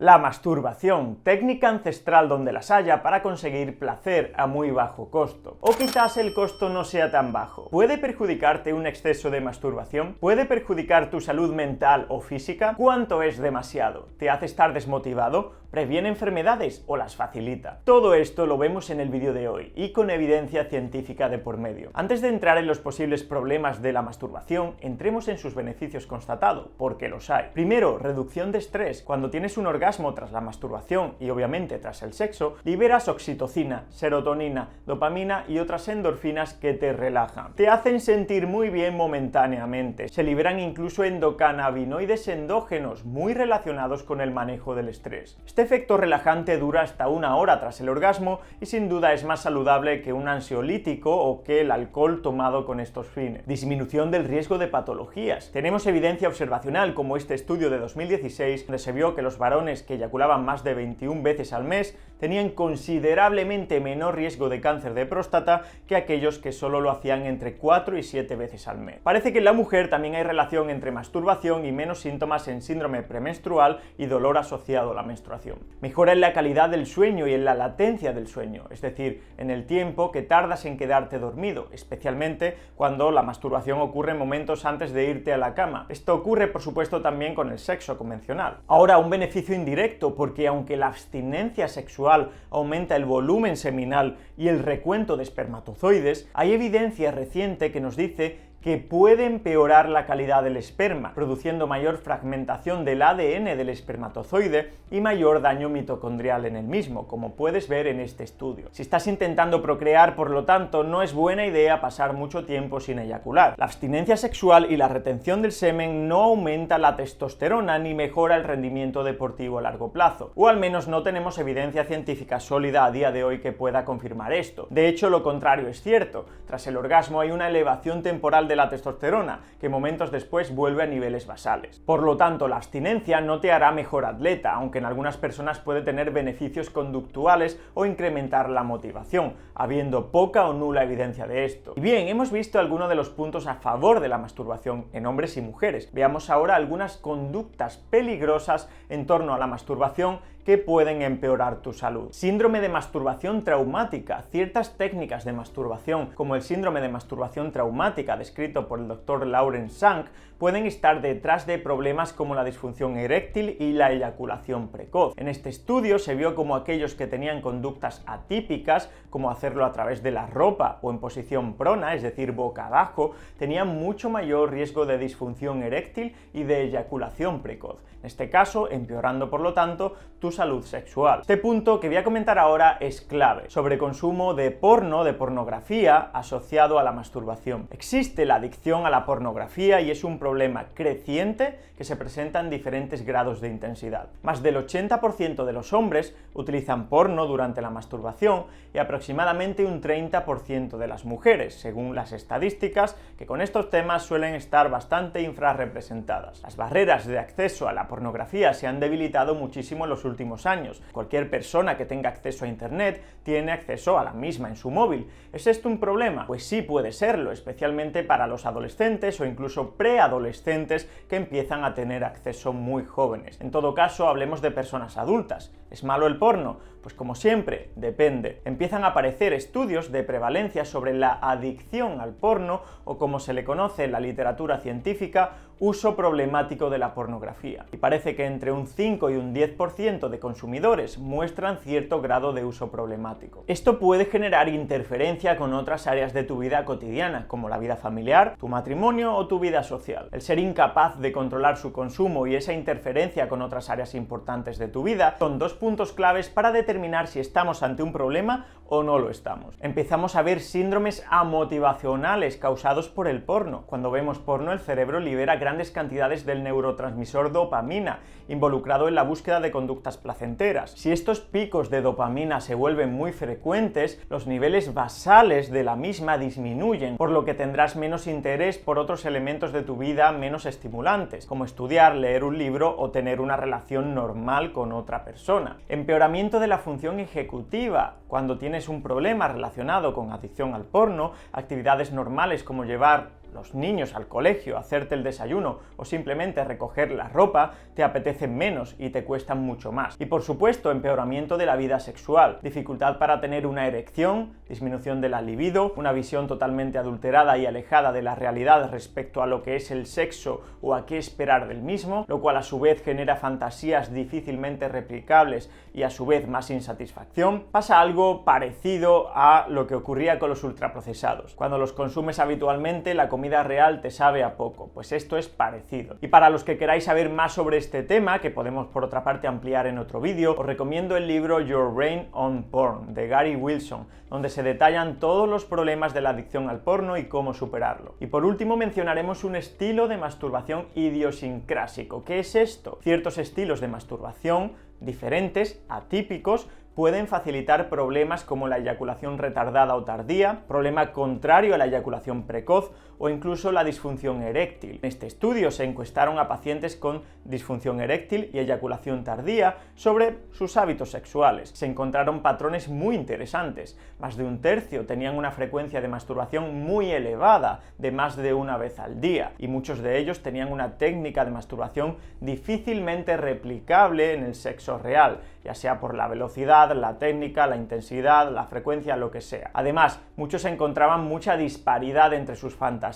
La masturbación, técnica ancestral donde las haya para conseguir placer a muy bajo costo. O quizás el costo no sea tan bajo. ¿Puede perjudicarte un exceso de masturbación? ¿Puede perjudicar tu salud mental o física? ¿Cuánto es demasiado? ¿Te hace estar desmotivado? ¿Previene enfermedades o las facilita? Todo esto lo vemos en el vídeo de hoy y con evidencia científica de por medio. Antes de entrar en los posibles problemas de la masturbación, entremos en sus beneficios constatados, porque los hay. Primero, reducción de estrés. Cuando tienes un orgasmo tras la masturbación y obviamente tras el sexo, liberas oxitocina, serotonina, dopamina y otras endorfinas que te relajan. Te hacen sentir muy bien momentáneamente. Se liberan incluso endocannabinoides endógenos muy relacionados con el manejo del estrés. Este efecto relajante dura hasta 1 hora tras el orgasmo y sin duda es más saludable que un ansiolítico o que el alcohol tomado con estos fines. Disminución del riesgo de patologías. Tenemos evidencia observacional como este estudio de 2016 donde se vio que los varones que eyaculaban más de 21 veces al mes tenían considerablemente menor riesgo de cáncer de próstata que aquellos que solo lo hacían entre 4 y 7 veces al mes. Parece que en la mujer también hay relación entre masturbación y menos síntomas en síndrome premenstrual y dolor asociado a la menstruación. Mejora en la calidad del sueño y en la latencia del sueño, es decir, en el tiempo que tardas en quedarte dormido, especialmente cuando la masturbación ocurre en momentos antes de irte a la cama. Esto ocurre, por supuesto, también con el sexo convencional. Ahora, un beneficio indirecto, porque aunque la abstinencia sexual aumenta el volumen seminal y el recuento de espermatozoides, hay evidencia reciente que nos dice que puede empeorar la calidad del esperma, produciendo mayor fragmentación del ADN del espermatozoide y mayor daño mitocondrial en el mismo, como puedes ver en este estudio. Si estás intentando procrear, por lo tanto, no es buena idea pasar mucho tiempo sin eyacular. La abstinencia sexual y la retención del semen no aumenta la testosterona ni mejora el rendimiento deportivo a largo plazo, o al menos no tenemos evidencia científica sólida a día de hoy que pueda confirmar esto. De hecho, lo contrario es cierto. Tras el orgasmo hay una elevación temporal de la testosterona, que momentos después vuelve a niveles basales. Por lo tanto, la abstinencia no te hará mejor atleta, aunque en algunas personas puede tener beneficios conductuales o incrementar la motivación, habiendo poca o nula evidencia de esto. Y bien, hemos visto algunos de los puntos a favor de la masturbación en hombres y mujeres. Veamos ahora algunas conductas peligrosas en torno a la masturbación que pueden empeorar tu salud. Síndrome de masturbación traumática. Ciertas técnicas de masturbación, como el síndrome de masturbación traumática descrito por el Dr. Lawrence Zhang, pueden estar detrás de problemas como la disfunción eréctil y la eyaculación precoz. En este estudio se vio como aquellos que tenían conductas atípicas, como hacerlo a través de la ropa o en posición prona, es decir, boca abajo, tenían mucho mayor riesgo de disfunción eréctil y de eyaculación precoz. En este caso, empeorando por lo tanto tu salud sexual. Este punto que voy a comentar ahora es clave, sobre consumo de porno, de pornografía, asociado a la masturbación. Existe la adicción a la pornografía y es un problema creciente que se presenta en diferentes grados de intensidad. Más del 80% de los hombres utilizan porno durante la masturbación y aproximadamente un 30% de las mujeres, según las estadísticas, que con estos temas suelen estar bastante infrarrepresentadas. Las barreras de acceso a la pornografía se han debilitado muchísimo en los últimos años. Cualquier persona que tenga acceso a Internet tiene acceso a la misma en su móvil. ¿Es esto un problema? Pues sí puede serlo, especialmente para los adolescentes o incluso preadolescentes que empiezan a tener acceso muy jóvenes. En todo caso, hablemos de personas adultas. ¿Es malo el porno? Pues como siempre, depende. Empiezan a aparecer estudios de prevalencia sobre la adicción al porno o, como se le conoce en la literatura científica, uso problemático de la pornografía. Y parece que entre un 5 y un 10% de consumidores muestran cierto grado de uso problemático. Esto puede generar interferencia con otras áreas de tu vida cotidiana, como la vida familiar, tu matrimonio o tu vida social. El ser incapaz de controlar su consumo y esa interferencia con otras áreas importantes de tu vida son dos puntos claves para determinar si estamos ante un problema o no lo estamos. Empezamos a ver síndromes amotivacionales causados por el porno. Cuando vemos porno, el cerebro libera grandes cantidades del neurotransmisor dopamina, involucrado en la búsqueda de conductas placenteras. Si estos picos de dopamina se vuelven muy frecuentes, los niveles basales de la misma disminuyen, por lo que tendrás menos interés por otros elementos de tu vida menos estimulantes, como estudiar, leer un libro o tener una relación normal con otra persona. Empeoramiento de la función ejecutiva. Cuando tienes un problema relacionado con adicción al porno, actividades normales como llevar los niños al colegio, hacerte el desayuno o simplemente recoger la ropa, te apetecen menos y te cuestan mucho más. Y por supuesto, empeoramiento de la vida sexual, dificultad para tener una erección, disminución de la libido, una visión totalmente adulterada y alejada de la realidad respecto a lo que es el sexo o a qué esperar del mismo, lo cual a su vez genera fantasías difícilmente replicables y a su vez más insatisfacción. Pasa algo parecido a lo que ocurría con los ultraprocesados. Cuando los consumes habitualmente, la comida real te sabe a poco, pues esto es parecido. Y para los que queráis saber más sobre este tema, que podemos por otra parte ampliar en otro vídeo, os recomiendo el libro Your Brain on Porn, de Gary Wilson, donde se detallan todos los problemas de la adicción al porno y cómo superarlo. Y por último mencionaremos un estilo de masturbación idiosincrásico. ¿Qué es esto? Ciertos estilos de masturbación diferentes, atípicos, pueden facilitar problemas como la eyaculación retardada o tardía, problema contrario a la eyaculación precoz o incluso la disfunción eréctil. En este estudio se encuestaron a pacientes con disfunción eréctil y eyaculación tardía sobre sus hábitos sexuales. Se encontraron patrones muy interesantes. Más de un tercio tenían una frecuencia de masturbación muy elevada, de más de una vez al día, y muchos de ellos tenían una técnica de masturbación difícilmente replicable en el sexo real, ya sea por la velocidad, la técnica, la intensidad, la frecuencia, lo que sea. Además, muchos encontraban mucha disparidad entre sus fantasías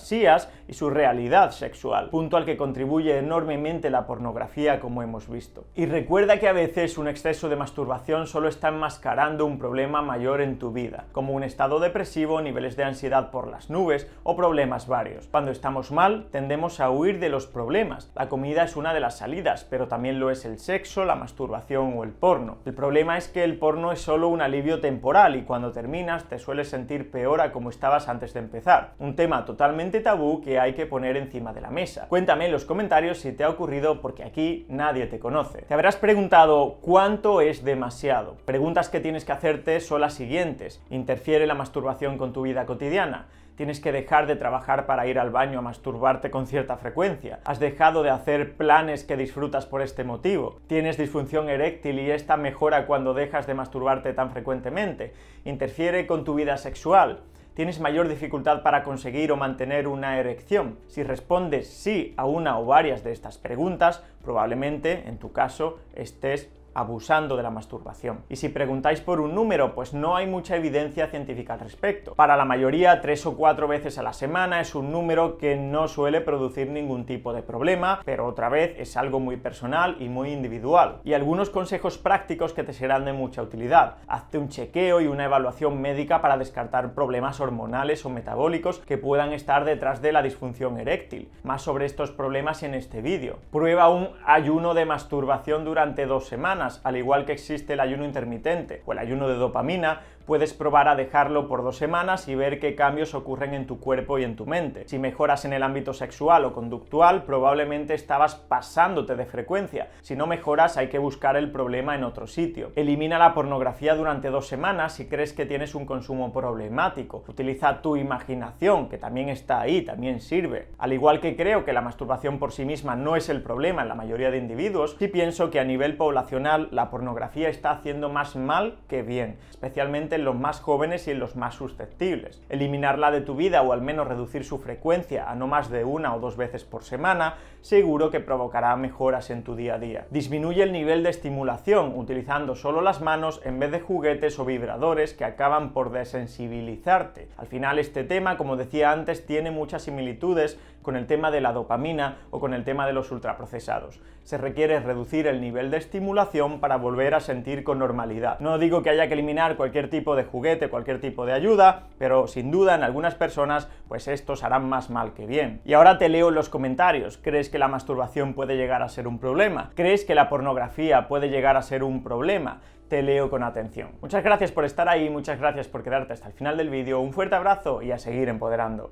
y su realidad sexual, punto al que contribuye enormemente la pornografía, como hemos visto. Y recuerda que a veces un exceso de masturbación solo está enmascarando un problema mayor en tu vida, como un estado depresivo, niveles de ansiedad por las nubes o problemas varios. Cuando estamos mal, tendemos a huir de los problemas. La comida es una de las salidas, pero también lo es el sexo, la masturbación o el porno. El problema es que el porno es solo un alivio temporal y cuando terminas te sueles sentir peor a como estabas antes de empezar. Un tema totalmente tabú que hay que poner encima de la mesa. Cuéntame en los comentarios si te ha ocurrido, porque aquí nadie te conoce. Te habrás preguntado ¿cuánto es demasiado? Preguntas que tienes que hacerte son las siguientes. ¿Interfiere la masturbación con tu vida cotidiana? ¿Tienes que dejar de trabajar para ir al baño a masturbarte con cierta frecuencia? ¿Has dejado de hacer planes que disfrutas por este motivo? ¿Tienes disfunción eréctil y esta mejora cuando dejas de masturbarte tan frecuentemente? ¿Interfiere con tu vida sexual? ¿Tienes mayor dificultad para conseguir o mantener una erección? Si respondes sí a una o varias de estas preguntas, probablemente, en tu caso, estés abusando de la masturbación. Y si preguntáis por un número, pues no hay mucha evidencia científica al respecto. Para la mayoría, 3 o 4 veces a la semana es un número que no suele producir ningún tipo de problema, pero otra vez es algo muy personal y muy individual. Y algunos consejos prácticos que te serán de mucha utilidad. Hazte un chequeo y una evaluación médica para descartar problemas hormonales o metabólicos que puedan estar detrás de la disfunción eréctil. Más sobre estos problemas en este vídeo. Prueba un ayuno de masturbación durante 2 semanas. Al igual que existe el ayuno intermitente o el ayuno de dopamina, puedes probar a dejarlo por 2 semanas y ver qué cambios ocurren en tu cuerpo y en tu mente. Si mejoras en el ámbito sexual o conductual, probablemente estabas pasándote de frecuencia. Si no mejoras, hay que buscar el problema en otro sitio. Elimina la pornografía durante 2 semanas si crees que tienes un consumo problemático. Utiliza tu imaginación, que también está ahí, también sirve. Al igual que creo que la masturbación por sí misma no es el problema en la mayoría de individuos, sí pienso que a nivel poblacional la pornografía está haciendo más mal que bien, especialmente en los más jóvenes y en los más susceptibles. Eliminarla de tu vida o al menos reducir su frecuencia a no más de 1 o 2 veces por semana, seguro que provocará mejoras en tu día a día. Disminuye el nivel de estimulación utilizando solo las manos en vez de juguetes o vibradores que acaban por desensibilizarte. Al final este tema, como decía antes, tiene muchas similitudes con el tema de la dopamina o con el tema de los ultraprocesados. Se requiere reducir el nivel de estimulación para volver a sentir con normalidad. No digo que haya que eliminar cualquier tipo de juguete, cualquier tipo de ayuda, pero sin duda en algunas personas pues estos harán más mal que bien. Y ahora te leo en los comentarios. ¿Crees que la masturbación puede llegar a ser un problema? ¿Crees que la pornografía puede llegar a ser un problema? Te leo con atención. Muchas gracias por estar ahí, muchas gracias por quedarte hasta el final del vídeo. Un fuerte abrazo y a seguir empoderando.